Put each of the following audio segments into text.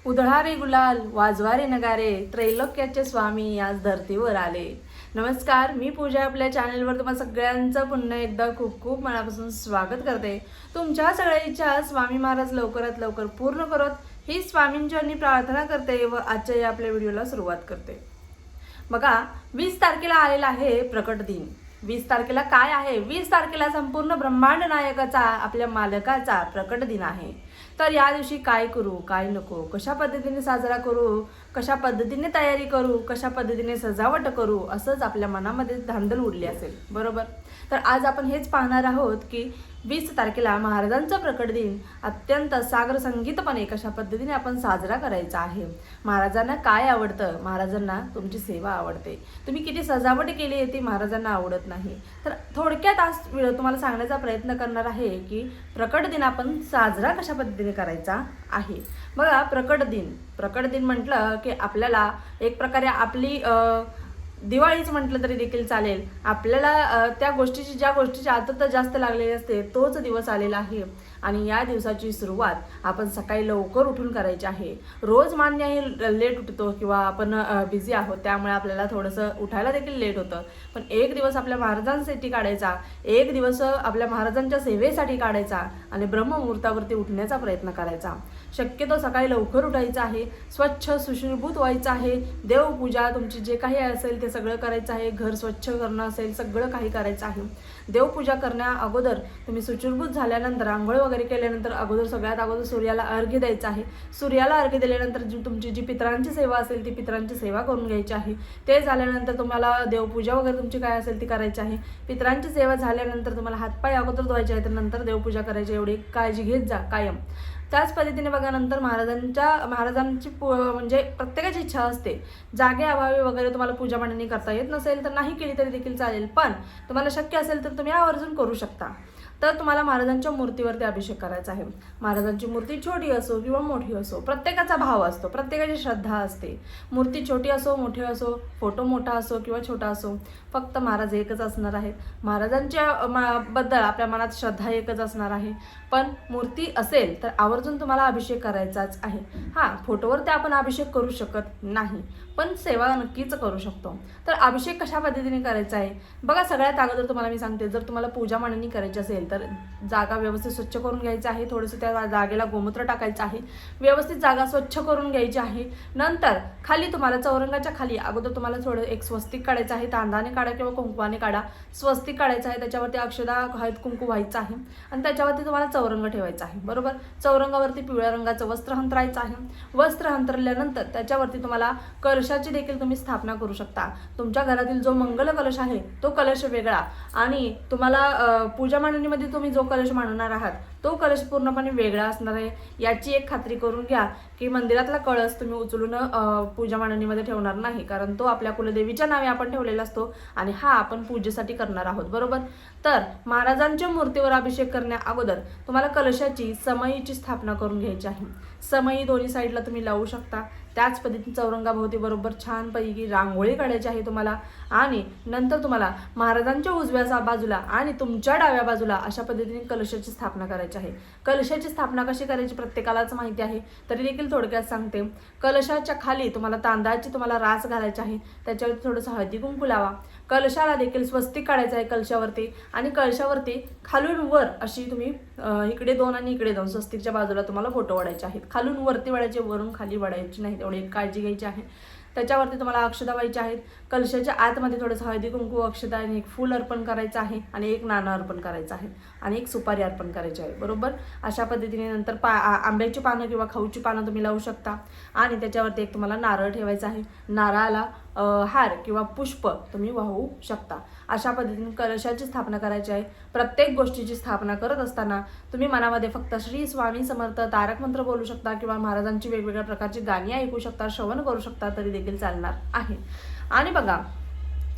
उधळारे गुलाल वाजवारे नगारे त्रैलोक्याचे स्वामी आज धर्तीवर आले। नमस्कार, मी पूजा आपल्या चॅनलवर तुम्हा सगळ्यांचं पुन्हा एकदा खूप खूप मनापासून स्वागत करते। तुमच्या सगळ्या इच्छा स्वामी महाराज लवकरात लवकर पूर्ण करत ही स्वामींचरणी प्रार्थना करते व आजच्या या आपल्या व्हिडिओला सुरुवात करते। बघा, 20 तारखेला आलेला आहे प्रकट दिन। 20 तारखेला काय आहे? 20 तारखेला संपूर्ण ब्रह्मांड नायकाचा आपल्या मालकाचा प्रकट दिन आहे। तर या दिवशी काय करू, काय नको, कशा पद्धतीने साजरा करू, कशा पद्धतीने तयारी करू, कशा पद्धतीने सजावट करू, असंच आपल्या मनामध्ये धांदल उडली असेल, बरोबर? तर आज आपण हेच पाहणार आहोत की 20 तारखेला महाराजांचा प्रकट दिन अत्यंत सागर संगीतपणे कशा पद्धतीने आपण साजरा करायचा आहे। महाराजांना काय आवडतं? महाराजांना तुमची सेवा आवडते। तुम्ही किती सजावट केली आहे ती महाराजांना आवडत नाही। तर थोडक्यात आज व्हिडिओ तुम्हाला सांगण्याचा प्रयत्न करणार आहे की प्रकट दिन आपण साजरा कशा पद्धतीने करायचा आहे। बघा, प्रकट दिन म्हटलं की आपल्याला एक प्रकारे आपली दिवाळीच म्हटलं तरी देखील चालेल। आपल्याला त्या गोष्टीची ज्या गोष्टीची आतुरता जास्त लागलेली असते तोच दिवस आलेला आहे आणि या दिवसाची सुरुवात आपण सकाळी लवकर उठून करायची आहे। रोज मान्य आहे लेट उठतो किंवा आपण बिझी आहोत, त्यामुळे आपल्याला थोडंसं उठायला देखील लेट होतं, पण एक दिवस आपल्या महाराजांसाठी काढायचा, एक दिवस आपल्या महाराजांच्या सेवेसाठी काढायचा आणि ब्रह्ममुहूर्तावरती उठण्याचा प्रयत्न करायचा। शक्यतो सकाळी लवकर उठायचं आहे, स्वच्छ सुशोभित व्हायचं आहे, देवपूजा तुमची जे काही असेल ते सगळं करायचं आहे, घर स्वच्छ करणं असेल सगळं काही करायचं आहे। देवपूजा करण्या अगोदर तुम्ही सुशोभित झाल्यानंतर आंघोळ वगैरे केल्यानंतर अगोदर सगळ्यात अगोदर सूर्याला अर्घ्य द्यायचं आहे। सूर्याला अर्घ्य दिल्यानंतर तुमची जी पितरांची सेवा असेल ती पितरांची सेवा करून घ्यायची आहे। ते झाल्यानंतर तुम्हाला देवपूजा वगैरे तुमची काय असेल ती करायची आहे। पितरांची सेवा झाल्यानंतर तुम्हाला हातपाय अगोदर धुवायचे आहेत, नंतर देवपूजा करायची, एवढी काळजी घेत जा कायम। त्याच पद्धतीने बघा, नंतर महाराजांची म्हणजे प्रत्येकाची इच्छा असते, जागे अभावी वगैरे तुम्हाला पूजा मांडणी करता येत नसेल तर नाही केली तरी देखील चालेल, पण तुम्हाला शक्य असेल तर तुम्ही आवर्जून करू शकता। तर तुम्हाला महाराजांच्या मूर्तीवरती अभिषेक करायचा आहे। महाराजांची मूर्ती छोटी असो किंवा मोठी असो, प्रत्येकाचा भाव असतो, प्रत्येकाची श्रद्धा असते। मूर्ती छोटी असो मोठी असो, फोटो मोठा असो किंवा छोटा असो, फक्त महाराज एकच असणार आहेत। महाराजांच्या बद्दल आपल्या मनात श्रद्धा एकच असणार आहे, पण मूर्ती असेल तर आवर्जून तुम्हाला अभिषेक करायचाच आहे। हां, फोटोवर ते आपण अभिषेक करू शकत नाही, पण सेवा नक्कीच करू शकतो। तर अभिषेक कशा पद्धतीने करायचा आहे बघा, सगळ्यात अगोदर तुम्हाला मी सांगते, जर तुम्हाला पूजा मांडणी करायची असेल तर जागा व्यवस्थित स्वच्छ करून घ्यायची आहे। थोडंसं त्या जागेला गोमूत्र टाकायचं आहे, व्यवस्थित जागा स्वच्छ करून घ्यायची आहे। नंतर खाली तुम्हाला चौरंगाच्या खाली अगोदर तुम्हाला थोडं एक स्वस्तिक काढायचं आहे, तांदळाने काढा किंवा कुंकवाने काढा। स्वस्तिक काढायचं आहे, त्याच्यावरती अक्षदा हळद कुंकू व्हायचं आहे आणि त्याच्यावरती तुम्हाला चौरंग ठेवायचा आहे, बरोबर? चौरंगावरती पिवळ्या रंगाचं वस्त्र अंतरायचं आहे। वस्त्र अंतरल्यानंतर त्याच्यावरती तुम्हाला कलशाची देखील तुम्ही स्थापना करू शकता। तुमच्या घरातील जो मंगल कलश आहे तो कलश वेगळा आणि तुम्हाला पूजा मांडणीमध्ये तुम्ही जो कलश मांडणार आहात तो कलश पूर्णपणे वेगळा असणार आहे। याची एक खात्री करून घ्या की मंदिरातला कळस तुम्ही उचलून पूजा मांडणीमध्ये ठेवणार नाही, कारण तो आपल्या कुलदेवीच्या नावे आपण ठेवलेला असतो आणि हा आपण पूजेसाठी करणार आहोत, बरोबर? तर महाराजांच्या मूर्तीवर अभिषेक करण्या अगोदर तुम्हाला कलशाची समईची स्थापना करून घ्यायची आहे। समई दोन्ही साईडला तुम्ही लावू शकता। त्याच पद्धतीने चौरंगाभोवती बरोबर छानपैकी रांगोळी काढायची आहे तुम्हाला आणि नंतर तुम्हाला महाराजांच्या उजव्या बाजूला आणि तुमच्या डाव्या बाजूला अशा पद्धतीने कलशाची स्थापना करायची आहे। कलशाची स्थापना कशी करायची प्रत्येकालाच माहिती आहे, तरी देखील थोडक्यात सांगते। कलशाच्या खाली तुम्हाला तांदळाची तुम्हाला रास घालायची आहे, त्याच्यावरती थोडंसं हळदी कुंकू लावा। कलशाला देखील स्वस्तिक काढायचं आहे कलशावरती आणि कलशावरती खालून वर अशी तुम्ही इकडे 2 आणि इकडे 2 स्वस्तिकच्या बाजूला तुम्हाला फोटो वाढायचे आहेत। खालून वरती वाढायचे, वरून खाली वाढायचे नाही, एवढी काळजी घ्यायची आहे। त्याच्यावरती तुम्हाला अक्षदा व्हायची आहेत। कलशाच्या आतमध्ये थोडंसं हळदी कुंकू अक्षदा आणि एक फूल अर्पण करायचं आहे आणि एक नाणं अर्पण करायचं आहे आणि एक सुपारी अर्पण करायची आहे, बरोबर? अशा पद्धतीने नंतर आंब्याची पानं किंवा खाऊची पानं तुम्ही लावू शकता आणि त्याच्यावरती एक तुम्हाला नारळ ठेवायचा आहे। नारळाला हार किंवा पुष्प तुम्ही वाहू शकता। अशा पद्धतीने कलशाची स्थापना करायची आहे। प्रत्येक गोष्टीची स्थापना करत असताना तुम्ही मनामध्ये फक्त श्री स्वामी समर्थ तारक मंत्र बोलू शकता किंवा महाराजांची वेगवेगळ्या प्रकारची गाणी ऐकू शकता, श्रवण करू शकता, तरी देखील चालणार आहे। आणि बघा,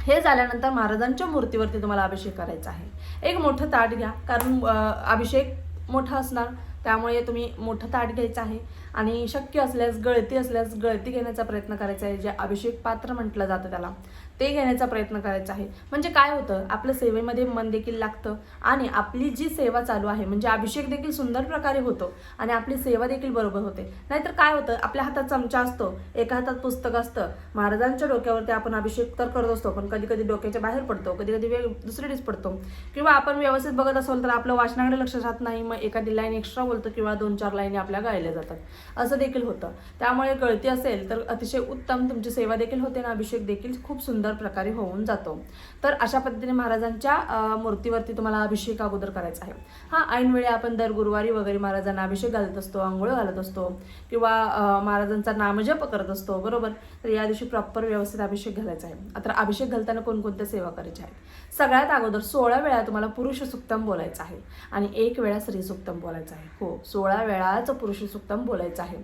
हे झाल्यानंतर महाराजांच्या मूर्तीवरती तुम्हाला अभिषेक करायचा आहे। एक मोठं ताट घ्या, कारण अभिषेक मोठा असणार, त्यामुळे तुम्ही मोठं ताट घ्यायचं आहे आणि शक्य असल्यास गळती घेण्याचा प्रयत्न करायचा आहे, जे अभिषेक पात्र म्हटलं जातं त्याला। ते घेण्याचा प्रयत्न करायचा आहे. म्हणजे काय होतं, आपलं सेवेमध्ये मन देखील लागतं आणि आपली जी सेवा चालू आहे म्हणजे अभिषेक देखील सुंदर प्रकारे होतो आणि आपली सेवा देखील बरोबर होते. नाहीतर काय होतं, आपल्या हातात चमचा असतो, एका हातात पुस्तक असतं, महाराजांच्या डोक्यावरती आपण अभिषेक तर करत असतो पण कधी कधी डोक्याच्या बाहेर पडतो, कधी कधी दुसरीच पडतो, किंवा आपण व्यवस्थित बघत असेल तर आपलं वाचनाकडे लक्ष राहत नाही, मग एखादी लाईन एक्स्ट्रा बोलतो किंवा 2-4 लाईनी आपल्या गायल्या जातात, असं देखील होतं. त्यामुळे गळती असेल तर अतिशय उत्तम तुमची सेवा देखील होते आणि अभिषेक देखील खूप सुंदर प्रकारे होऊन जातो. तर अशा पद्धतीने महाराजांच्या मूर्तीवरती तुम्हाला अभिषेक अगोदर करायचा आहे. हा ऐनवेळी आपण दर गुरुवारी वगैरे महाराजांना अभिषेक घालत असतो, आंघोळ घालत असतो किंवा महाराजांचा नामजप करत असतो, बरोबर. तर या दिवशी प्रॉपर व्यवस्थित अभिषेक घालायचा आहे. आता अभिषेक घालताना कोणकोणत्या सेवा करायच्या आहेत? सगळ्यात अगोदर 16 वेळा तुम्हाला पुरुष सुक्तम बोलायचं आहे आणि 1 वेळा स्त्री सुक्तम बोलायचं आहे. हो, 16 वेळाच पुरुष सुक्तम बोलायचं आहे.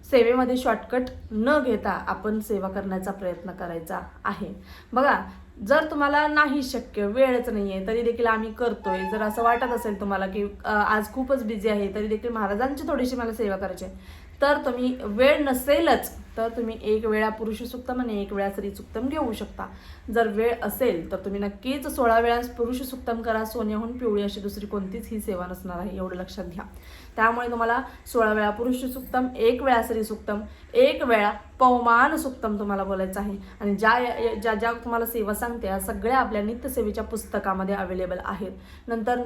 सेवेमध्ये शॉर्टकट न घेता आपण सेवा करण्याचा प्रयत्न करायचा आहे. बघा, जर तुम्हाला नाही शक्य, वेळच नाही आहे, तरी देखील आम्ही करतोय, जर असं वाटत असेल तुम्हाला की आज खूपच बिझी आहे तरी देखील महाराजांची थोडीशी मला सेवा करायची आहे, तर तुम्ही वेळ नसेलच तर तुम्ही 1 वेळा पुरुष सुक्तम आणि 1 वेळा स्त्री सुक्तम घेऊ शकता. जर वेळ असेल तर तुम्ही नक्कीच 16 वेळा पुरुष सुक्तम करा. सोन्याहून पिवळी अशी दुसरी कोणतीच ही सेवा नसणार आहे, एवढं लक्षात घ्या. त्यामुळे तुम्हाला 16 वेळा पुरुष सुक्तम, 1 वेळा स्त्री सुक्तम, 1 वेळा पवमान सुक्तम तुम्हाला बोलायचं आहे. आणि ज्या ज्या तुम्हाला सेवा सांगते या सगळ्या आपल्या नित्यसेवेच्या पुस्तकामध्ये अवेलेबल आहेत. नंतर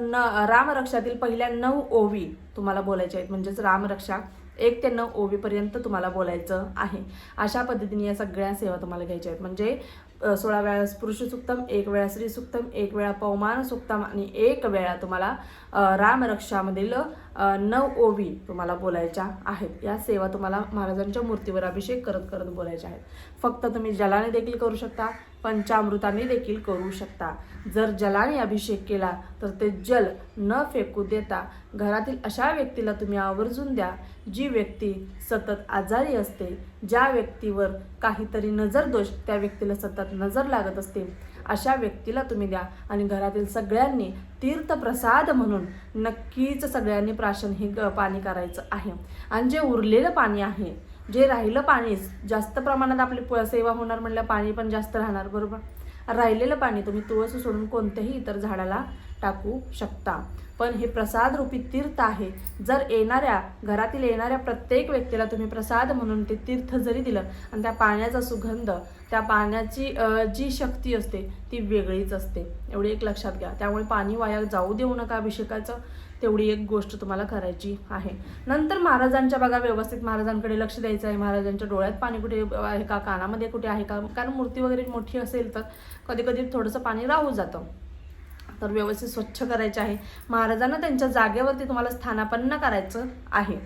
रामरक्षातील पहिल्या 9 ओवी तुम्हाला बोलायच्या आहेत, म्हणजेच रामरक्षा 1 ते 9 ओवीपर्यंत तुम्हाला बोलायचं आहे. अशा पद्धतीने या सगळ्या सेवा तुम्हाला घ्यायच्या आहेत. म्हणजे 16 वेळा पुरुष सुक्तम, 1 वेळा स्त्री सुक्तम, 1 वेळा पवमान सुक्तम आणि 1 वेळा तुम्हाला रामरक्षामधील 9 ओवी तुम्हाला बोलायच्या आहेत. या सेवा तुम्हाला महाराजांच्या मूर्तीवर अभिषेक करत करत बोलायच्या आहेत. फक्त तुम्ही जलाने देखील करू शकता, पंचामृताने देखील करू शकता. जर जलाने अभिषेक केला तर ते जल न फेकू देता घरातील अशा व्यक्तीला तुम्ही आवर्जून द्या जी व्यक्ती सतत आजारी असते, ज्या व्यक्तीवर काहीतरी नजरदोष त्या व्यक्तीला सतत नजर लागत असते, अशा व्यक्तीला तुम्ही द्या. आणि घरातील सगळ्यांनी तीर्थप्रसाद म्हणून नक्कीच सगळ्यांनी प्राशन हे पाणी करायचं आहे. आणि जे उरलेलं पाणी आहे, जे राहिलं पाणी, जास्त प्रमाणात आपली सेवा होणार म्हणलं पाणी पण जास्त राहणार, बरोबर. राहिलेलं पाणी तुम्ही तुळस सोडून कोणत्याही इतर झाडाला टाकू शकता. पण हे प्रसाद रूपी तीर्थ आहे. जर घरातील येणाऱ्या प्रत्येक व्यक्तीला तुम्ही प्रसाद म्हणून ते तीर्थ जरी दिलं आणि त्या पाण्याचा सुगंध, त्या पाण्याची जी शक्ती असते ती वेगळीच असते, एवढी एक लक्षात घ्या. त्यामुळे पाणी वाया जाऊ देऊ नका अभिषेकाचं, तेवढी एक गोष्ट तुम्हाला करायची आहे. नंतर महाराजांच्या बघा व्यवस्थित महाराजांकडे लक्ष द्यायचं आहे. महाराजांच्या डोळ्यात पाणी कुठे आहे का, कानामध्ये कुठे आहे का, कारण मूर्ती वगैरे मोठी असेल तर कधी कधी थोडंसं पाणी राहू जातं, तर व्यवस्थित स्वच्छ करायचे आहे. महाराजांना त्यांच्या जागेवरती तुम्हाला स्थानापन्न करायचं आहे.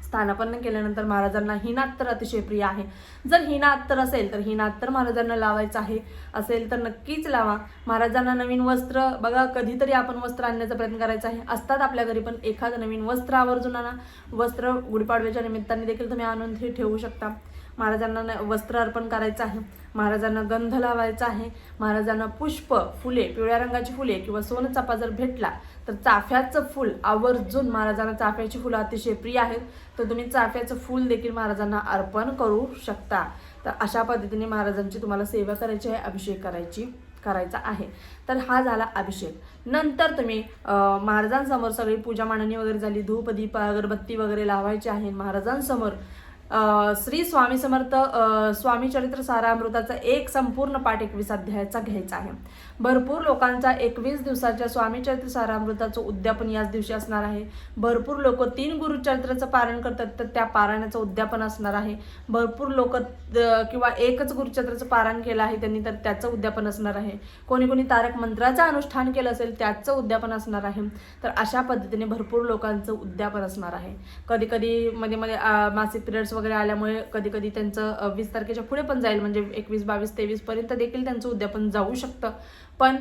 स्थानापन्न केल्यानंतर महाराजांना हिनात्तर अतिशय प्रिय आहे. जर हिनात्तर असेल तर हिनात्तर महाराजांना लावायचं आहे, असेल तर नक्कीच लावा. महाराजांना नवीन वस्त्र, बघा कधीतरी आपण वस्त्र आणण्याचा प्रयत्न करायचा आहे, असतात आपल्या घरी, पण एखादं नवीन वस्त्र आवर्जून आणा. वस्त्र गुढीपाडव्याच्या निमित्ताने देखील तुम्ही आणून हे ठेवू शकता. महाराजांना वस्त्र अर्पण करायचं आहे, महाराजांना गंध लावायचा आहे, महाराजांना पुष्प, फुले, पिवळ्या रंगाची फुले किंवा सोनचाफा जर भेटला तर चाफ्याचं फूल आवर्जून, महाराजांना चाफ्याची फुलं अतिशय प्रिय आहेत, तर तुम्ही चाफ्याचं फूल देखील महाराजांना अर्पण करू शकता. तर अशा पद्धतीने महाराजांची तुम्हाला सेवा करायची आहे, अभिषेक करायचा आहे. तर हा झाला अभिषेक. नंतर तुम्ही महाराजांसमोर सगळी पूजा मांडणी वगैरे झाली, धूप दीप अगरबत्ती वगैरे लावायची आहे. महाराजांसमोर श्री स्वामी समर्थ स्वामी चरित्र सारामृताचा एक संपूर्ण पाठ 21 अध्यायाचा घ्यायचा आहे. भरपूर लोकांचा 21 दिवसाच्या स्वामी चरित्र सारामृताचं उद्यापन याच दिवशी असणार आहे. भरपूर लोक 3 गुरुचरित्राचं पारायण करतात, तर त्या पारायणाचं उद्यापन असणार आहे. भरपूर लोक किंवा एकच गुरुचरित्राचं पारायण केलं आहे त्यांनी, तर त्याचं उद्यापन असणार आहे. कोणी कोणी तारक मंत्राचं अनुष्ठान केलं असेल त्याचं उद्यापन असणार आहे. तर अशा पद्धतीने भरपूर लोकांचं उद्यापन असणार आहे. कधी कधी मध्ये मासिक पिरियड्स वगैरे आल्यामुळे कधी कधी त्यांचं 20 तारखेच्या पुढे पण जाईल, म्हणजे 21, 22, 23 पर्यंत देखील त्यांचं उद्यापन जाऊ शकतं. पण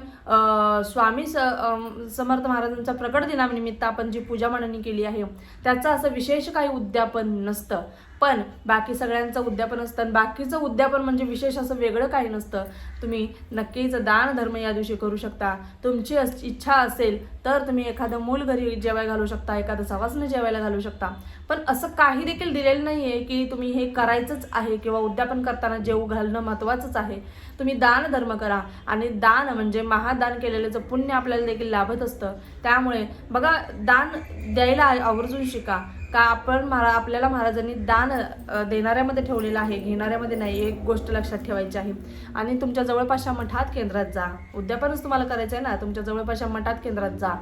स्वामी समर्थ महाराजांच्या प्रकट दिनानिमित्त आपण जी पूजा मांडणी केली आहे त्याचं असं विशेष काही उद्यापन नसतं. पण बाकी सगळ्यांचं उद्यापन असतं आणि बाकीचं उद्यापन म्हणजे विशेष असं वेगळं काही नसतं. तुम्ही नक्कीच दान धर्म या दिवशी करू शकता. तुमची इच्छा असेल तर तुम्ही एखादं मूल घरी जेवायला घालू शकता, एखादं सवासनं जेवायला घालू शकता. पण असं काही देखील दिलेलं नाही आहे की तुम्ही हे करायचंच आहे किंवा उद्यापन करताना जेवू घालणं महत्त्वाचंच आहे. तुम्ही दान धर्म करा आणि दान म्हणजे महादान केलेल्याचं पुण्य आपल्याला देखील लाभत असतं. त्यामुळे बघा, दान द्यायला आवर्जून शिका. का आपल्याला महाराजांनी दान देणाऱ्यामध्ये ठेवलेलं आहे, घेणाऱ्यामध्ये नाही. एक गोष्ट लक्षात ठेवायची आहे. आणि तुमच्या जवळपासच्या मठात केंद्रात जा. उद्यापनच तुम्हाला करायचं आहे ना, तुमच्या जवळपासच्या मठात केंद्रात जा.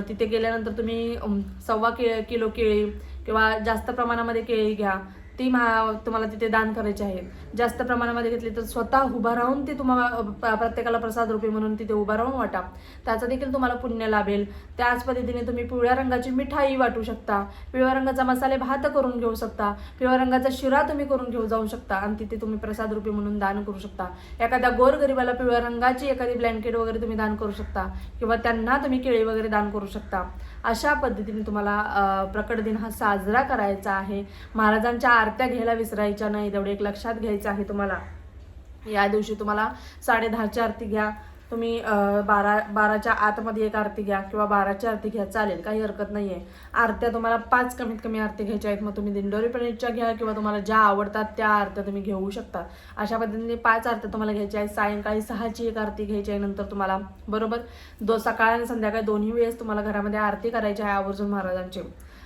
तिथे गेल्यानंतर तुम्ही 1.25 किलो केळी किंवा जास्त प्रमाणामध्ये केळी घ्या. ती तुम्हाला तिथे दान करायची आहे. जास्त प्रमाणामध्ये घेतली तर स्वतः उभा राहून ती तुम्हाला प्रत्येकाला प्रसाद रूपी म्हणून तिथे उभा राहून वाटा. त्याचं देखील तुम्हाला पुण्य लाभेल. त्याच पद्धतीने तुम्ही पिवळ्या रंगाची मिठाई वाटू शकता, पिवळ्या रंगाचा मसाले भात करून घेऊ शकता, पिवळ्या रंगाचा शिरा तुम्ही करून घेऊ जाऊ शकता आणि तिथे तुम्ही प्रसाद रूपी म्हणून दान करू शकता. एखाद्या गोरगरिबाला पिवळ्या रंगाची एखादी ब्लँकेट वगैरे तुम्ही दान करू शकता किंवा त्यांना तुम्ही केळी वगैरे दान करू शकता. अशा पद्धतीने तुम्हाला प्रकट दिन हा साजरा करायचा आहे. महाराजांच्या आरत्या घ्यायला विसरायच्या नाही, तेवढे एक लक्षात घ्यायचं आहे तुम्हाला. या दिवशी तुम्हाला 10:30ची आरती घ्या. तुम्ही 12च्या आतमध्ये एक आरती घ्या किंवा 12ची आरती घ्या, चालेल, काही हरकत नाही आहे. आरत्या तुम्हाला 5 कमीत कमी आरती घ्यायच्या आहेत. मग तुम्ही दिंडोरी पणीच्या घ्या किंवा तुम्हाला ज्या आवडतात त्या आरत्या तुम्ही घेऊ शकता. अशा पद्धतीने 5 आरत्या तुम्हाला घ्यायच्या आहेत. सायंकाळी 6ची एक आरती घ्यायची आहे. नंतर तुम्हाला बरोबर सकाळ आणि संध्याकाळी दोन्ही वेळेस तुम्हाला घरामध्ये आरती करायची आहे आवर्जून महाराजांची.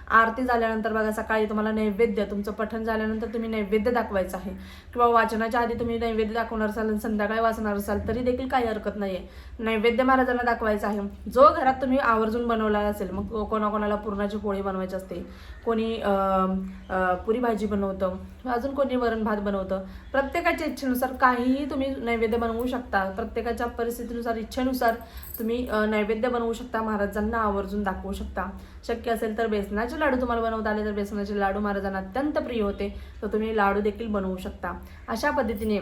आरती झाल्यानंतर बघा, सकाळी तुम्हाला नैवेद्य, तुमचं पठण झाल्यानंतर तुम्ही नैवेद्य दाखवायचं आहे किंवा वाचनाच्या आधी तुम्ही नैवेद्य दाखवणार असाल आणि संध्याकाळी वाचणार असाल तरी देखील काही हरकत नाही आहे. नैवेद्य महाराजांना दाखवायचा आहे. जो घरात तुम्ही आवर्जून बनवला असेल, मग कोणाकोणाला पुरणाची पोळी बनवायची असते, कोणी पुरी भाजी बनवतं, अजून कोणी वरण भात बनवतं. प्रत्येकाच्या इच्छेनुसार काहीही तुम्ही नैवेद्य बनवू शकता. प्रत्येकाच्या परिस्थितीनुसार, इच्छेनुसार तुम्ही नैवेद्य बनवू शकता, महाराजांना आवर्जून दाखवू शकता. शक्य असेल तर बेसनाचे लाडू तुम्हाला बनवता आले तर बेसनाचे लाडू महाराजांना अत्यंत प्रिय होते, तर तुम्ही लाडू देखील बनवू शकता. अशा पद्धतीने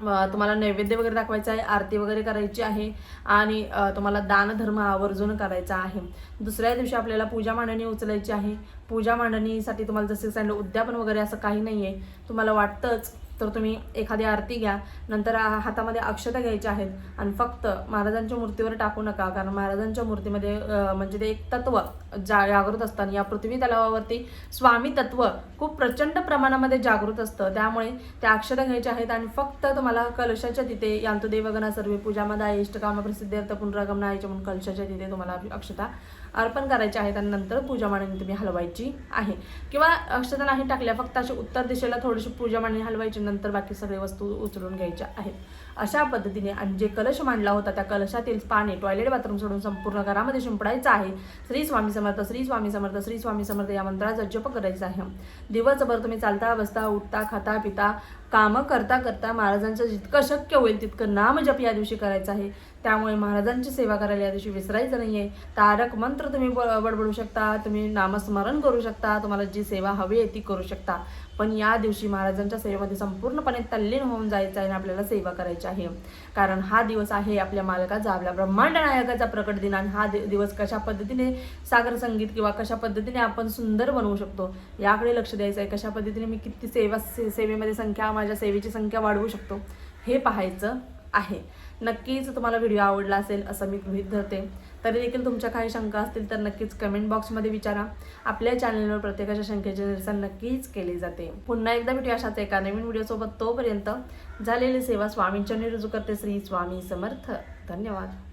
तुम्हाला नैवेद्य वगैरे दाखवायचा आहे, आरती वगैरे करायची आहे आणि तुम्हाला दानधर्म आवर्जून करायचा आहे. दुसऱ्या दिवशी आपल्याला पूजा मांडणी उचलायची आहे. पूजा मांडणीसाठी तुम्हाला जसे सांगितलं उद्यापन वगैरे असं काही नाही आहे. तुम्हाला वाटतंच तर तुम्ही एखादी आरती घ्या, नंतर हातामध्ये अक्षता घ्यायच्या आहेत आणि फक्त महाराजांच्या मूर्तीवर टाकू नका, कारण महाराजांच्या मूर्तीमध्ये म्हणजे ते एक तत्व जागृत असतं. या पृथ्वी तलावावरती स्वामी तत्व खूप प्रचंड प्रमाणामध्ये जागृत असतं. त्यामुळे त्या अक्षता घ्यायच्या आहेत आणि फक्त तुम्हाला कलशाच्या तिथे यांतु देवगणा सर्वे पूजामध्ये इष्टकाम प्रसिद्ध्यर्थ पुनरागमनायच्या म्हणून कलशाच्या तिथे तुम्हाला अक्षता अर्पण करायचे आहेत आणि नंतर पूजा मांडणी तुम्ही हलवायची आहे. किंवा अक्षता नाही टाकल्या, फक्त अशी उत्तर दिशेला थोडीशी पूजा मांडणी हलवायची, नंतर बाकी सगळे वस्तू उचलून घ्यायच्या आहेत. अशा पद्धतीने आणि जे कलश मांडला होता त्या कलशातील पाणी टॉयलेट बाथरूम सोडून संपूर्ण घरामध्ये शिंपडायचं आहे. श्री स्वामी समर्थ, श्री स्वामी समर्थ, श्री स्वामी समर्थ या मंत्राचा जप करायचा आहे. दिवसभर तुम्ही चालता बसता उठता खाता पिता कामं करता करता महाराजांचं जितकं शक्य होईल तितकं नामजप या दिवशी करायचं आहे. त्यामुळे महाराजांची सेवा करायला या दिवशी विसरायचं नाही आहे. तारक मंत्र तुम्ही बडबडू शकता, तुम्ही नामस्मरण करू शकता, तुम्हाला जी सेवा हवी आहे ती करू शकता. पण या दिवशी महाराजांच्या सेवेमध्ये संपूर्णपणे तल्लीन होऊन जायचं आहे आणि आपल्याला सेवा करायची आहे. कारण हा दिवस आहे आपल्या मालकाचा, आपल्या ब्रह्मांड नायकाचा प्रकट दिन. आणि हा दिवस कशा पद्धतीने सागर संगीत किंवा कशा पद्धतीने आपण सुंदर बनवू शकतो याकडे लक्ष द्यायचं आहे. कशा पद्धतीने मी किती सेवेमध्ये संख्या, माझ्या सेवेची संख्या वाढवू शकतो हे पाहायचं आहे. नक्कीच तुम्हाला व्हिडिओ आवडला असेल असं मी गृहीत धरते. तरी देखील तुमच्या काही शंका असतील तर नक्कीच कमेंट बॉक्समध्ये विचारा. आपल्या चॅनलवर प्रत्येकाच्या शंकेचे निरसन नक्कीच केले जाते. पुन्हा एकदा भेटूया अशाच एका नवीन व्हिडिओसोबत. तोपर्यंत झालेली सेवा स्वामींच्या रुजू करते. श्री स्वामी समर्थ. धन्यवाद.